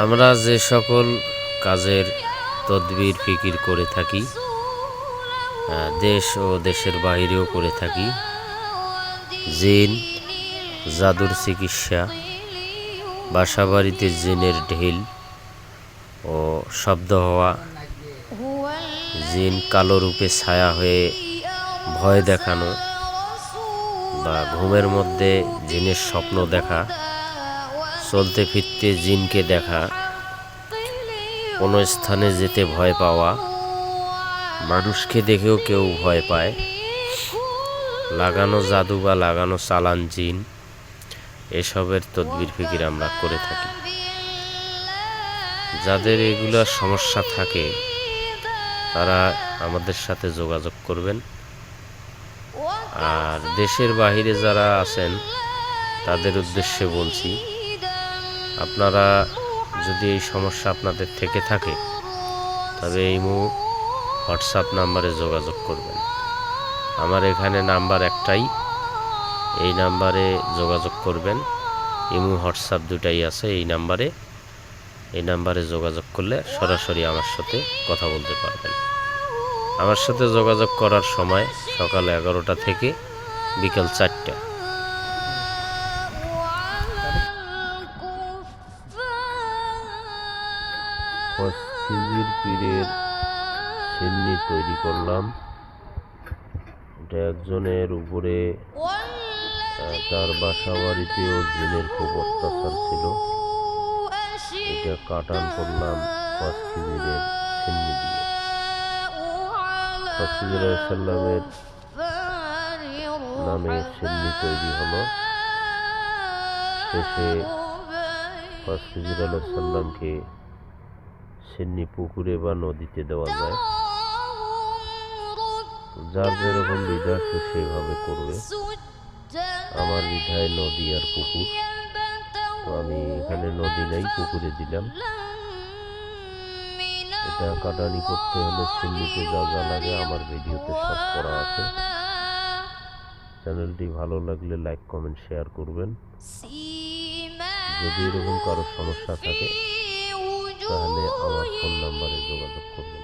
আমরা যে সকল কাজের তদবির ফিকির করে থাকি, দেশ ও দেশের বাইরেও করে থাকি, জিন, জাদুর চিকিৎসা, বাসাবাড়িতে জিনের ঢিল ও শব্দ হওয়া, জিন কালো রূপে ছায়া হয়ে ভয় দেখানো বা ঘুমের মধ্যে জিনের স্বপ্ন দেখা, চলতে ফিরতে জিনকে দেখা, কোনো স্থানে যেতে ভয় পাওয়া, মানুষকে দেখেও কেউ ভয় পায়, লাগানো জাদু বা লাগানো চালান জিন, এসবের তদবির ফিকির আমরা করে থাকি। যাদের এগুলার সমস্যা থাকে তারা আমাদের সাথে যোগাযোগ করবেন। আর দেশের বাইরে যারা আছেন তাদের উদ্দেশ্যে বলছি, আপনারা যদি এই সমস্যা আপনাদের থেকে থাকে তবে ইমো হোয়াটসঅ্যাপ নাম্বারে যোগাযোগ করবেন। আমার এখানে নাম্বার একটাই, এই নাম্বারে যোগাযোগ করবেন। ইমো হোয়াটসঅ্যাপ দুটাই আছে এই নাম্বারে যোগাযোগ করলে সরাসরি আমার সাথে কথা বলতে পারবেন। আমার সাথে যোগাযোগ করার সময় সকাল 11টা থেকে বিকাল 4টা। খিজির পীরের সিন্নি তৈরি করলাম। এটা একজনের উপরে তার বাসা বাড়িতেও জিনের খুব অত্যাচার ছিল। এটা কাটান করলাম খিজিরের সিন্নি দিয়ে। খিজির আলাইহিসসালামের নামে সিন্নি তৈরি হলো। শেষে খিজির আলাইহিসসালামকে সিন্নি পুকুরে বা নদীতে দেওয়া যায়। যার যেরকম বিধায় সে সেভাবে করবে। আমার বিধায় নদী আর পুকুর, তো আমি এখানে নদী নাই, পুকুরে দিলাম। এটা কাটানি করতে হলে সিন্নিতে যা যা লাগে আমার ভিডিওতে সব করা আছে। চ্যানেলটি ভালো লাগলে লাইক, কমেন্ট, শেয়ার করবেন। যদি এরকম কারো সমস্যা থাকে তাহলে আমার ফোন নাম্বারে যোগাযোগ করবেন।